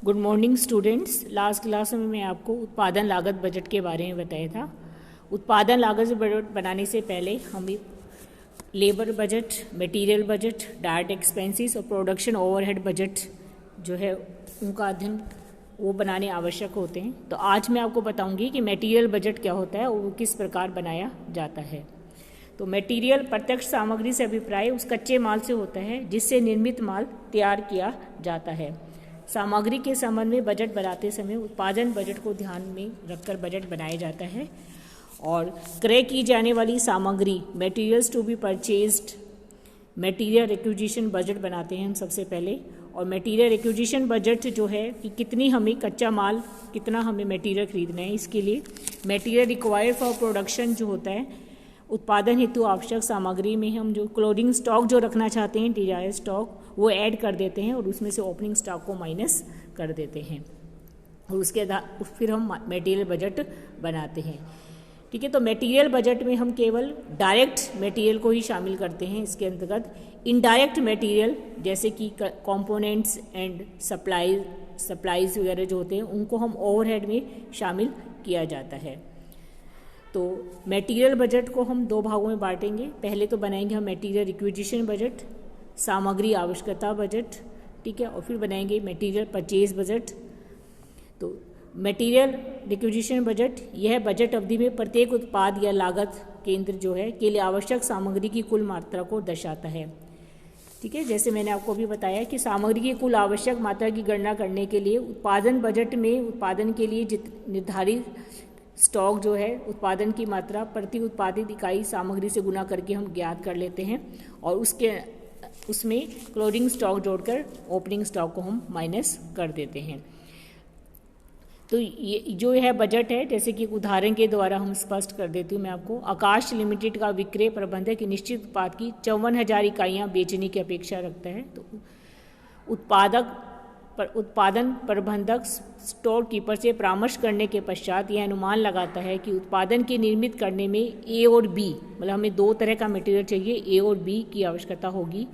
Good morning students. Last class में मैं आपको उत्पादन लागत बजट के बारे में बताया था। उत्पादन लागत बजट बनाने से पहले हमें labour budget, material budget, direct expenses और प्रोडक्शन ओवरहेड बजट जो है उनका अध्ययन वो बनाने आवश्यक होते हैं। तो आज मैं आपको बताऊंगी कि मटेरियल बजट क्या होता है और वो किस प्रकार बनाया जाता है। तो मटेरियल प्रत्यक्ष सामग्री से अभिप्राय उस कच्चे माल से होता है जिससे निर्मित माल तैयार किया जाता है। सामग्री के संबंध में बजट बनाते समय उत्पादन बजट को ध्यान में रखकर बजट बनाया जाता है। और क्रय की जाने वाली सामग्री, materials to be purchased, material requisition budget बनाते हैं हम सबसे पहले। और मटेरियल रिक्विजिशन बजट जो है कि कितनी हमें कच्चा माल, कितना हमें मटेरियल खरीदना है, इसके लिए मटेरियल रिक्वायर्ड फॉर प्रोडक्शन जो होता है उत्पादन हेतु आवश्यक सामग्री में हम जो क्लोजिंग स्टॉक जो रखना चाहते हैं, डिजायर स्टॉक, वो ऐड कर देते हैं और उसमें से ओपनिंग स्टॉक को माइनस कर देते हैं और उसके आधार फिर हम मटेरियल बजट बनाते हैं। ठीक है, तो मटेरियल बजट में हम केवल डायरेक्ट मटेरियल को ही शामिल करते हैं। इसके अंतर्गत इनडायरेक्ट मटेरियल जैसे कि कंपोनेंट्स एंड सप्लाईज वगैरह जो होते हैं उनको हम ओवरहेड में शामिल किया जाता है। तो मटेरियल बजट को हम दो भागों में बांटेंगे। पहले तो बनाएंगे हम मटेरियल रिक्विजिशन बजट, सामग्री आवश्यकता बजट, ठीक है, और फिर बनाएंगे मटेरियल परचेज बजट। तो मटेरियल रिक्विजिशन बजट यह बजट अवधि में प्रत्येक उत्पाद या लागत केंद्र जो है के लिए आवश्यक सामग्री की कुल मात्रा को दर्शाता है। ठीक है, जैसे मैंने आपको भी बताया कि सामग्री की कुल आवश्यक मात्रा की गणना करने के लिए उत्पादन बजट में उत्पादन के लिए निर्धारित स्टॉक जो है उत्पादन की मात्रा प्रति उत्पादित इकाई सामग्री से गुना करके हम ज्ञात कर लेते हैं और उसमें क्लोजिंग स्टॉक जोड़कर ओपनिंग स्टॉक को हम माइनस कर देते हैं। तो ये जो है बजट है, जैसे कि उदाहरण के द्वारा हम स्पष्ट कर देती हूँ मैं आपको। आकाश लिमिटेड का विक्रय प्रबंधक निश्चित उत्पाद की 54,000 इकाइयाँ बेचने की अपेक्षा रखता है। तो उत्पादन प्रबंधक स्टोर कीपर से परामर्श करने के पश्चात यह अनुमान लगाता है कि उत्पादन के निर्मित करने में ए और बी, मतलब हमें दो तरह का मटेरियल चाहिए, ए और बी की आवश्यकता होगी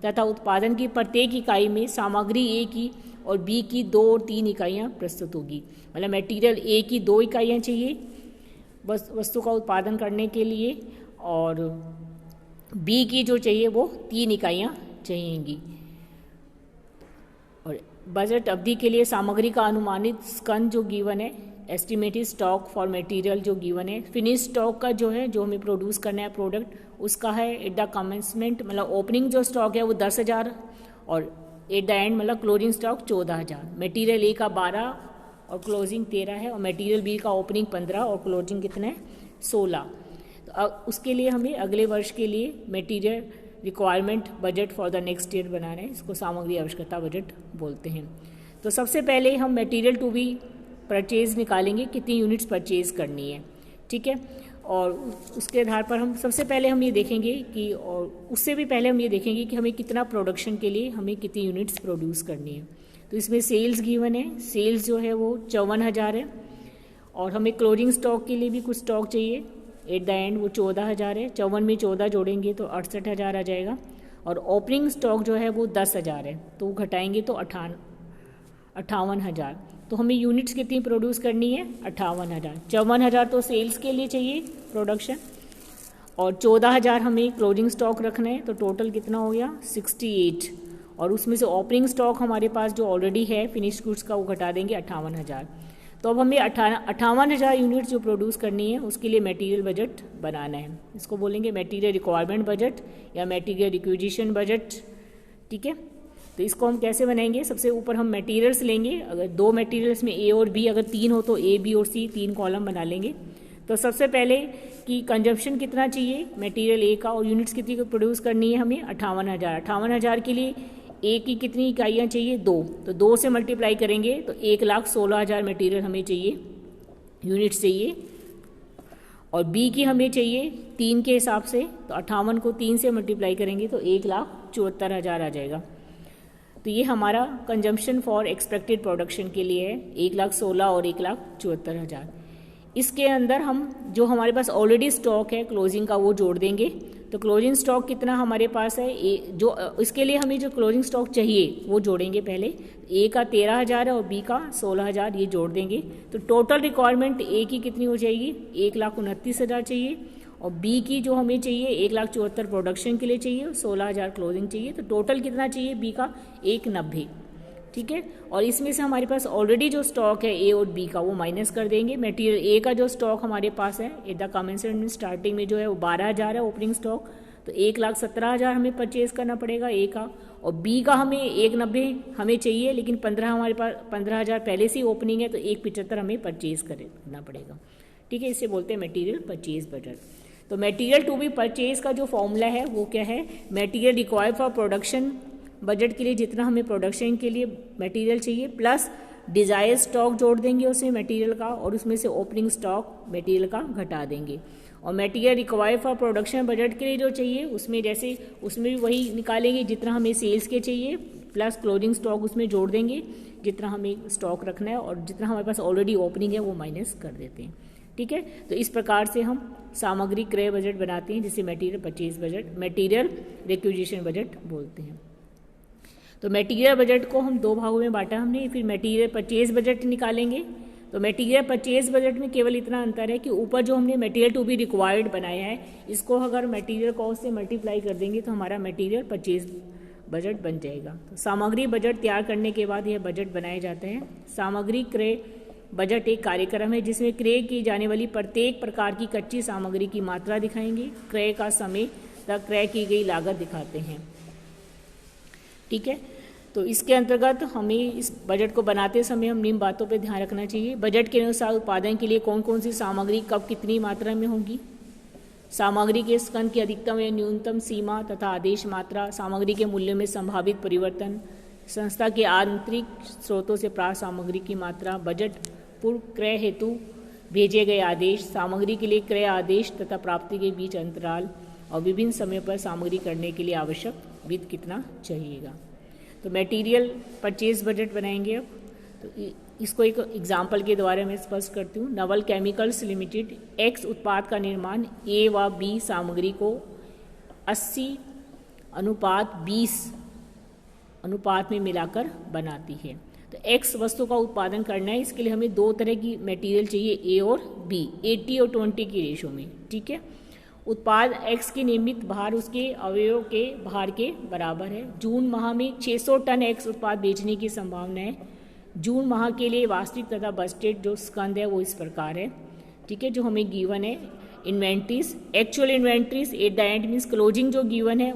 तथा उत्पादन की प्रत्येक इकाई में सामग्री ए की और बी की 2 और 3 इकाइयाँ प्रस्तुत होगी। मतलब मटेरियल ए की 2 इकाइयाँ चाहिए वस्तु का उत्पादन करने के लिए और बी की जो चाहिए वो 3 इकाइयाँ चाहिएंगी। और बजट अवधि के लिए सामग्री का अनुमानित स्कंद जो गिवन है, एस्टिमेटेड स्टॉक फॉर मटेरियल जो गिवन है, फिनिश स्टॉक का जो है जो हमें प्रोड्यूस करना है प्रोडक्ट उसका है एट द कमेंसमेंट, मतलब ओपनिंग जो स्टॉक है वो 10,000 और एट द एंड मतलब क्लोजिंग स्टॉक 14,000। मटेरियल ए का 12 और क्लोजिंग 13 है और मटेरियल बी का ओपनिंग 15 और क्लोजिंग कितना है 16। तो उसके लिए हमें अगले वर्ष के लिए material requirement budget for the next year बनाना है, इसको सामग्री आवश्यकता बजट बोलते हैं। तो सबसे पहले हम मटेरियल टू बी परचेज निकालेंगे, कितनी यूनिट्स परचेज करनी है, ठीक है। और उसके आधार पर हम सबसे पहले हम ये देखेंगे कि, और उससे भी पहले हम ये देखेंगे कि हमें कितना प्रोडक्शन के लिए हमें कितनी यूनिट्स प्रोड्यूस करनी है। तो इसमें सेल्स गिवन है, सेल्स जो है वो 54,000 है और हमें क्लोजिंग स्टॉक के लिए भी कुछ स्टॉक चाहिए, एट द एंड वो 14,000 है। 54 में 14 जोड़ेंगे तो 68,000 आ जाएगा और ओपनिंग स्टॉक जो है वो 10,000 है, तो घटाएंगे तो 58,000। तो हमें यूनिट्स कितनी प्रोड्यूस करनी है 58,000। 54,000 तो सेल्स के लिए चाहिए प्रोडक्शन और 14,000 हमें क्लोजिंग स्टॉक रखना है, तो टोटल कितना हो गया 68। और उसमें से ओपनिंग स्टॉक हमारे पास जो ऑलरेडी है फिनिश गुड्स का वो घटा देंगे 58,000। तो अब हमें 58,000 यूनिट्स जो प्रोड्यूस करनी है उसके लिए मटेरियल बजट बनाना है। इसको बोलेंगे मटेरियल रिक्वायरमेंट बजट या मटेरियल रिक्विजिशन बजट, ठीक है। तो इसको हम कैसे बनाएंगे, सबसे ऊपर हम मटेरियल्स लेंगे। अगर 2 मटेरियल्स में ए और बी, अगर 3 हो तो ए, बी और सी 3 कॉलम बना लेंगे। तो सबसे पहले कि कंजम्पशन कितना चाहिए मटेरियल ए का और यूनिट्स कितनी प्रोड्यूस करनी है हमें 58,000। 58,000 के लिए ए की कितनी इकाइयाँ चाहिए 2, तो 2 से मल्टीप्लाई करेंगे तो 1,16,000 मटेरियल हमें चाहिए, यूनिट्स चाहिए। और बी की हमें चाहिए 3 के हिसाब से, तो 58 को 3 से मल्टीप्लाई करेंगे तो 1,74,000 आ जाएगा। तो ये हमारा कंजम्पशन फॉर एक्सपेक्टेड प्रोडक्शन के लिए है 1,16,000 और 1,74,000। इसके अंदर हम जो हमारे पास ऑलरेडी स्टॉक है क्लोजिंग का वो जोड़ देंगे, तो क्लोजिंग स्टॉक कितना हमारे पास है, जो इसके लिए हमें जो क्लोजिंग स्टॉक चाहिए वो जोड़ेंगे पहले। ए का 13,000 है और बी का 16,000, ये जोड़ देंगे। तो टोटल रिक्वायरमेंट ए की कितनी हो जाएगी, 1,29,000 चाहिए, और बी की जो हमें चाहिए 1,74,000 प्रोडक्शन के लिए चाहिए, 16,000 क्लोजिंग चाहिए। तो टोटल कितना चाहिए बी का, 190। ठीक है, और इसमें से हमारे पास ऑलरेडी जो स्टॉक है ए और बी का वो माइनस कर देंगे। मटेरियल ए का जो स्टॉक हमारे पास है एट द कमेंसमेंट स्टार्टिंग में जो है वो 12,000 है ओपनिंग स्टॉक, तो 1,17,000 हमें परचेज करना पड़ेगा ए का, और बी का हमें 190 हमें चाहिए, लेकिन 15 हमारे पास 15,000 पहले से ही ओपनिंग है, तो 175 हमें परचेज करना पड़ेगा। ठीक है, इसे बोलते हैं मटेरियल परचेज बजट। तो मटेरियल टू बी परचेज का जो फॉर्मूला है वो क्या है, material required for production budget के लिए जितना हमें प्रोडक्शन के लिए मटेरियल चाहिए प्लस डिजायर स्टॉक जोड़ देंगे उसमें मटेरियल का, और उसमें से ओपनिंग स्टॉक मटेरियल का घटा देंगे। और material required for production budget के लिए जो चाहिए उसमें जैसे उसमें भी वही निकालेंगे जितना हमें सेल्स के चाहिए, प्लस क्लोजिंग स्टॉक उसमें जोड़ देंगे जितना हमें स्टॉक रखना है, और जितना हमारे पास ऑलरेडी ओपनिंग है वो माइनस कर देते हैं। ठीक है, तो इस प्रकार से हम सामग्री क्रय बजट बनाते हैं जिसे material purchase budget, material requisition budget बोलते हैं। तो मटेरियल बजट को हम दो भागों में बांटा हमने, फिर मटेरियल परचेज बजट निकालेंगे। तो मटेरियल परचेज बजट में केवल इतना अंतर है कि ऊपर जो हमने मटेरियल टू बी रिक्वायर्ड बनाया है इसको अगर मटेरियल कॉस्ट से मल्टीप्लाई कर देंगे तो हमारा मटेरियल परचेज बजट बन जाएगा। तो सामग्री बजट तैयार करने के बाद यह बजट बनाए जाते हैं। सामग्री क्रय बजट एक कार्यक्रम है जिसमें क्रय की जाने वाली प्रत्येक प्रकार की कच्ची सामग्री की मात्रा दिखाएंगे, क्रय का समय तक क्रय की गई लागत दिखाते हैं। ठीक है, तो इसके अंतर्गत हमें इस बजट को बनाते समय हम निम्न बातों पर ध्यान रखना चाहिए। बजट के अनुसार उत्पादन के लिए कौन कौन सी सामग्री कब कितनी मात्रा में होगी, सामग्री के स्कंद की अधिकतम या न्यूनतम सीमा तथा आदेश मात्रा, सामग्री के मूल्य में संभावित परिवर्तन, संस्था के आंतरिक स्रोतों से प्राप्त सामग्री की मात्रा, बजट पूर्व क्रय हेतु भेजे गए आदेश, सामग्री के लिए क्रय आदेश तथा प्राप्ति के बीच अंतराल, और विभिन्न समय पर सामग्री करने के लिए आवश्यक वित्त कितना चाहिएगा। तो मटेरियल परचेज बजट बनाएंगे अब। तो इसको एक एग्जाम्पल के द्वारा मैं स्पष्ट करती हूँ। नवल केमिकल्स लिमिटेड एक्स उत्पाद का निर्माण ए व बी सामग्री को 80:20 अनुपात में मिलाकर बनाती है। तो एक्स वस्तु का उत्पादन करना है, इसके लिए हमें दो तरह की मटेरियल चाहिए ए और बी, 80 और 20 की रेशो में। ठीक है, उत्पाद एक्स की निर्मित भार उसके अवयवों के भार के बराबर है। जून माह में 600 टन एक्स उत्पाद बेचने की संभावना है। जून माह के लिए वास्तविक तथा बजटेड जो स्कंद है वो इस प्रकार है। ठीक है, जो हमें गिवन है inventories, actual inventories at the end means closing जो गिवन है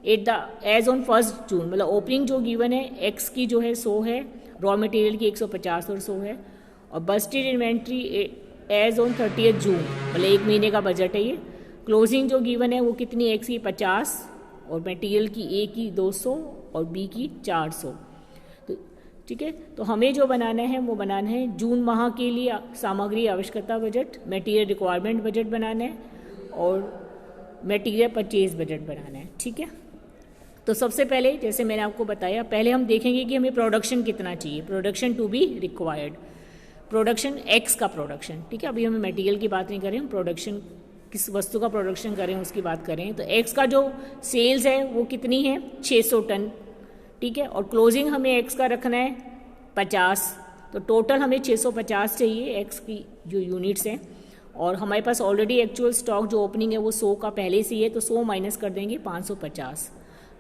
एट द एज ऑन 1 जून, मतलब ओपनिंग जो गिवन है एक्स की जो है 100 है, रॉ मटेरियल की 150 और 100 है, और बजटेड इन्वेंट्री एज ऑन 30 जून, मतलब एक महीने का बजट है ये। क्लोजिंग जो गिवन है वो कितनी, एक्स की 50 और मटेरियल की ए की 200 और बी की 400। तो ठीक है, तो हमें जो बनाना है वो बनाना है जून माह के लिए सामग्री आवश्यकता बजट, मटेरियल रिक्वायरमेंट बजट बनाना है और मटेरियल परचेज बजट बनाना है। ठीक है, तो सबसे पहले जैसे मैंने आपको बताया, पहले हम देखेंगे कि हमें प्रोडक्शन कितना चाहिए, production to be required, production X का प्रोडक्शन। ठीक है, अभी हमें मटेरियल की बात नहीं करें, हम प्रोडक्शन किस वस्तु का प्रोडक्शन करें उसकी बात करें। तो एक्स का जो सेल्स है वो कितनी है, 600 टन। ठीक है, और क्लोजिंग हमें एक्स का रखना है 50, तो टोटल हमें 650 चाहिए एक्स की जो यूनिट्स हैं, और हमारे पास ऑलरेडी एक्चुअल स्टॉक जो ओपनिंग है वो 100 का पहले से ही है, तो 100 माइनस कर देंगे 550।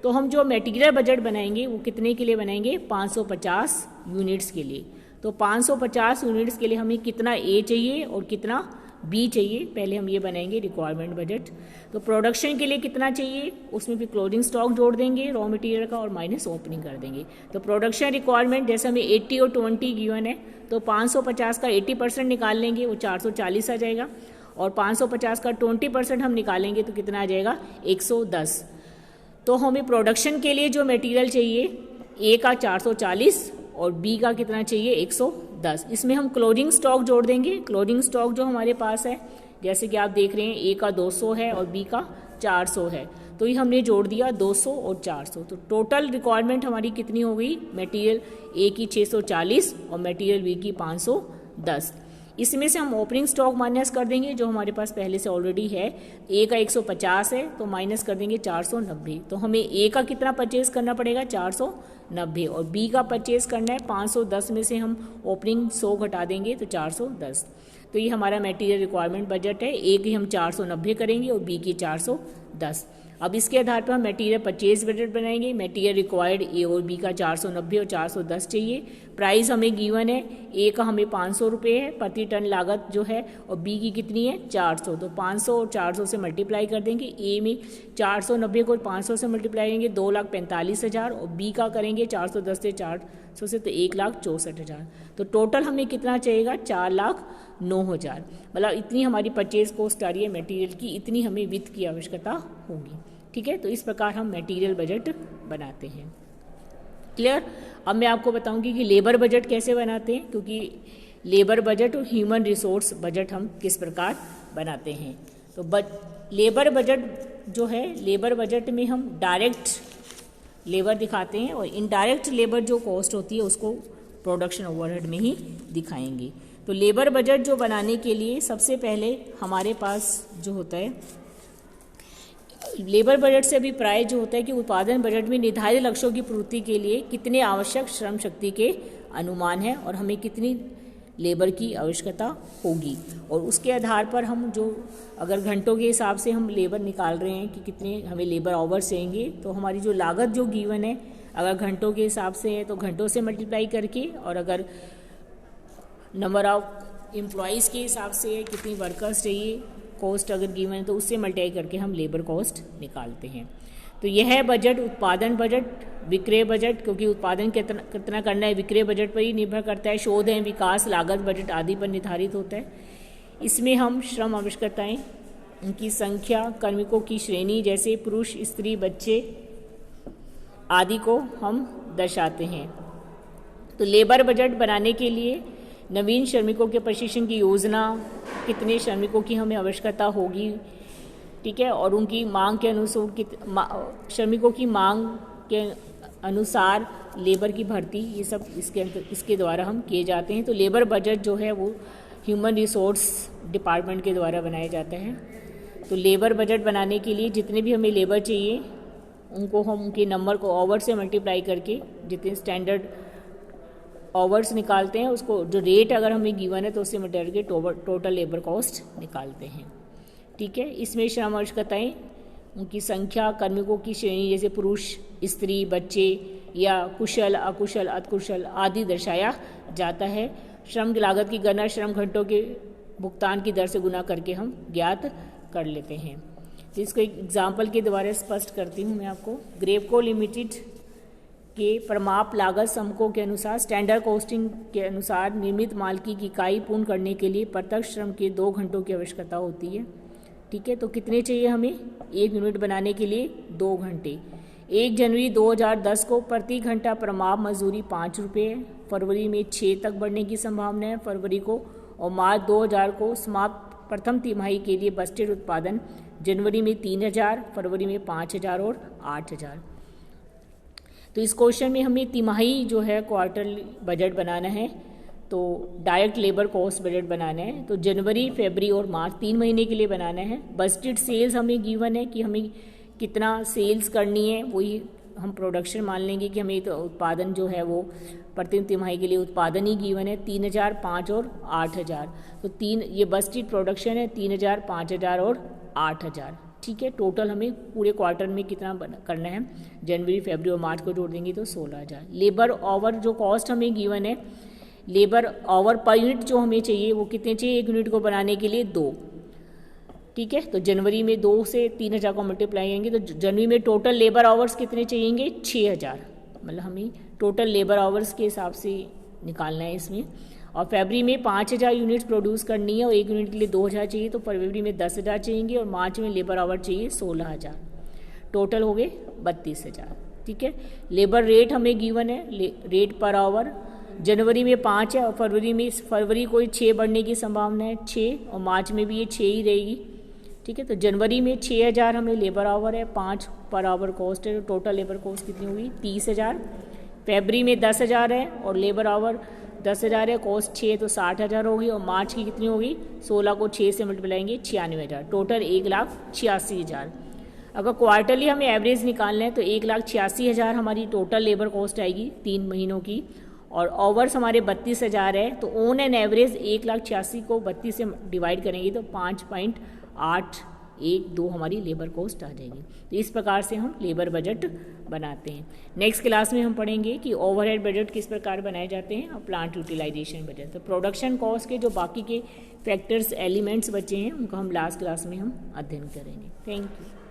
तो हम जो मटेरियल बजट बनाएंगे वो कितने के लिए बनाएंगे, 550 यूनिट्स के लिए। तो 550 यूनिट्स के लिए हमें कितना ए चाहिए और कितना बी चाहिए, पहले हम ये बनाएंगे रिक्वायरमेंट बजट। तो प्रोडक्शन के लिए कितना चाहिए, उसमें फिर क्लोजिंग स्टॉक जोड़ देंगे रॉ मटेरियल का और माइनस ओपनिंग कर देंगे। तो प्रोडक्शन रिक्वायरमेंट जैसे हमें 80 और 20 गिवन है, तो 550 का 80% निकाल लेंगे, वो 440 आ जाएगा, और 550 का 20% हम निकालेंगे तो कितना आ जाएगा, 110। तो हमें प्रोडक्शन के लिए जो मटेरियल चाहिए ए का 440 और बी का कितना चाहिए, 110। इसमें हम क्लोजिंग स्टॉक जोड़ देंगे। क्लोजिंग स्टॉक जो हमारे पास है, जैसे कि आप देख रहे हैं ए का 200 है और बी का 400 है, तो ये हमने जोड़ दिया 200 और 400। तो टोटल रिक्वायरमेंट हमारी कितनी हो गई, मटेरियल ए की 640 और मटेरियल बी की 510। इसमें से हम ओपनिंग स्टॉक माइनस कर देंगे जो हमारे पास पहले से ऑलरेडी है। ए का 150 है तो माइनस कर देंगे 490, तो हमें ए का कितना परचेज करना पड़ेगा 490, और बी का परचेज करना है 510 में से हम ओपनिंग 100 घटा देंगे तो 410। तो ये हमारा मटेरियल रिक्वायरमेंट बजट है। ए की हम 490 करेंगे और बी की 410। अब इसके आधार पर हम मटेरियल परचेज बजट बनाएंगे। मटेरियल रिक्वायर्ड ए और बी का 490 और 410 चाहिए। प्राइस हमें गिवन है, ए का हमें 500 रुपये है प्रति टन लागत जो है, और बी की कितनी है 400, तो 500 और 400 से मल्टीप्लाई कर देंगे। ए में 490 को 500 से मल्टीप्लाई करेंगे 2,45,000, और बी का करेंगे 410 से 400 से तो 1,64,000। तो टोटल हमें कितना चाहिएगा 4,09,000। मतलब इतनी हमारी परचेज कॉस्ट आ रही है मटेरियल की, इतनी हमें वित्त की आवश्यकता होगी। ठीक है, तो इस प्रकार हम मटेरियल बजट बनाते हैं। क्लियर। अब मैं आपको बताऊंगी कि लेबर बजट कैसे बनाते हैं, क्योंकि लेबर बजट और ह्यूमन रिसोर्स बजट हम किस प्रकार बनाते हैं। तो लेबर बजट जो है, लेबर बजट में हम डायरेक्ट लेबर दिखाते हैं और इनडायरेक्ट लेबर जो कॉस्ट होती है उसको प्रोडक्शन ओवरहेड में ही दिखाएंगे। तो लेबर बजट जो बनाने के लिए सबसे पहले हमारे पास जो होता है लेबर बजट से अभिप्राय जो होता है कि उत्पादन बजट में निर्धारित लक्ष्यों की पूर्ति के लिए कितने आवश्यक श्रम शक्ति के अनुमान है और हमें कितनी लेबर की आवश्यकता होगी, और उसके आधार पर हम जो अगर घंटों के हिसाब से हम लेबर निकाल रहे हैं कि कितने हमें लेबर आवर्स चाहिए, तो हमारी जो लागत जो गिवन है अगर घंटों के हिसाब से है तो घंटों से मल्टीप्लाई करके, और अगर नंबर ऑफ एम्प्लॉयज़ के हिसाब से है कितनी वर्कर्स चाहिए कॉस्ट अगर गिवन है तो उससे मल्टीप्लाई करके हम लेबर कॉस्ट निकालते हैं। तो यह है बजट, उत्पादन बजट, विक्रय बजट, क्योंकि उत्पादन कितना करना है विक्रय बजट पर ही निर्भर करता है। शोध एवं विकास लागत बजट आदि पर निर्धारित होता है। इसमें हम श्रम आवश्यकताएं, उनकी संख्या, कार्मिकों की श्रेणी जैसे पुरुष, स्त्री, बच्चे आदि को हम दर्शाते हैं। तो लेबर बजट बनाने के लिए नवीन श्रमिकों के प्रशिक्षण की योजना, कितने श्रमिकों की हमें आवश्यकता होगी, ठीक है, और उनकी मांग के अनुसार श्रमिकों की मांग के अनुसार लेबर की भर्ती, ये सब इसके द्वारा हम किए जाते हैं। तो लेबर बजट जो है वो ह्यूमन रिसोर्स डिपार्टमेंट के द्वारा बनाया जाता है। तो लेबर बजट बनाने के लिए जितने भी हमें लेबर चाहिए उनको हम उनके नंबर को आवर से मल्टीप्लाई करके जितने स्टैंडर्ड आवर्स निकालते हैं, उसको जो रेट अगर हमें गिवन है तो उससे मल्टीप्लाई करके टोटल लेबर कॉस्ट निकालते हैं। ठीक है, इसमें श्रम आवश्यकताएं, उनकी संख्या, कार्मिकों की श्रेणी जैसे पुरुष, स्त्री, बच्चे या कुशल, अकुशल, अकुशल आदि दर्शाया जाता है। श्रम की लागत की गणना श्रम घंटों के भुगतान की दर से गुना करके हम ज्ञात कर लेते हैं। तो इसको एक एग्जाम्पल के द्वारा स्पष्ट करती हूँ मैं आपको। ग्रेवको लिमिटेड के परमाप लागत समकों के अनुसार स्टैंडर्ड कॉस्टिंग के अनुसार निर्मित माल की इकाई पूर्ण करने के लिए प्रत्यक्ष श्रम के 2 घंटों की आवश्यकता होती है। ठीक है, तो कितने चाहिए हमें 1 यूनिट बनाने के लिए 2 घंटे। 1 जनवरी 2010 को प्रति घंटा परमाप मजदूरी 5 रुपये है। फरवरी में 6 तक बढ़ने की संभावना है फरवरी को, और मार्च 2000 को समाप्त प्रथम तिमाही के लिए बजटेड उत्पादन जनवरी में 3000, फरवरी में 5000 और 8000। तो इस क्वेश्चन में हमें तिमाही जो है क्वार्टर बजट बनाना है, तो डायरेक्ट लेबर कॉस्ट बजट बनाना है। तो जनवरी, फरवरी और मार्च 3 महीने के लिए बनाना है। बजटेड सेल्स हमें गिवन है कि हमें कितना सेल्स करनी है, वही हम प्रोडक्शन मान लेंगे कि हमें तो उत्पादन जो है वो प्रति तिमाही के लिए उत्पादन ही गिवन है 3000, 5 और 8000। तो 3 ये बजटेड प्रोडक्शन है 3000, 5000 और 8000। ठीक है, टोटल हमें पूरे क्वार्टर में कितना करना है, जनवरी, फरवरी और मार्च को जोड़ देंगे तो 16000। लेबर आवर जो कॉस्ट हमें गिवन है, लेबर आवर पर यूनिट जो हमें चाहिए वो कितने चाहिए 1 यूनिट को बनाने के लिए 2। ठीक है, तो जनवरी में 2 से 3000 को मल्टीप्लाई करेंगे तो जनवरी में टोटल लेबर आवर्स कितने चाहिएंगे 6000। मतलब हमें टोटल लेबर आवर्स के हिसाब से निकालना है इसमें। और फरवरी में 5000 यूनिट्स प्रोड्यूस करनी है और 1 यूनिट के लिए 2000 चाहिए, तो फरवरी में 10000 चाहिए और मार्च में लेबर आवर चाहिए 16000। टोटल हो गए 32000। ठीक है, लेबर रेट हमें गिवन है, रेट पर आवर जनवरी में 5 है और फरवरी को 6 बढ़ने की संभावना है 6, और मार्च में भी ये 6 ही रहेगी। ठीक है, तो जनवरी में 6000 हमें लेबर आवर है, 5 पर आवर कॉस्ट है, तो टोटल लेबर कॉस्ट कितनी हुई 30000। फरवरी में 10000 है और लेबर आवर 10,000 है, कॉस्ट 6 तो 60,000 होगी, और मार्च की कितनी होगी, 16 को 6 से मल्टीप्लाएंगे 96,000, टोटल 1,86,000। अगर क्वार्टरली हमें एवरेज निकालना है तो 1,86,000 हमारी टोटल लेबर कॉस्ट आएगी 3 महीनों की, और ओवर्स हमारे 32,000 है, तो ऑन एन एवरेज 1,86,000 को 32 से डिवाइड करेंगे तो 5.812 हमारी लेबर कॉस्ट आ जाएगी। तो इस प्रकार से हम लेबर बजट बनाते हैं। नेक्स्ट क्लास में हम पढ़ेंगे कि ओवरहेड बजट किस प्रकार बनाए जाते हैं और प्लांट यूटिलाइजेशन बजट। तो प्रोडक्शन कॉस्ट के जो बाकी के फैक्टर्स एलिमेंट्स बचे हैं उनको हम लास्ट क्लास में हम अध्ययन करेंगे। Thank you.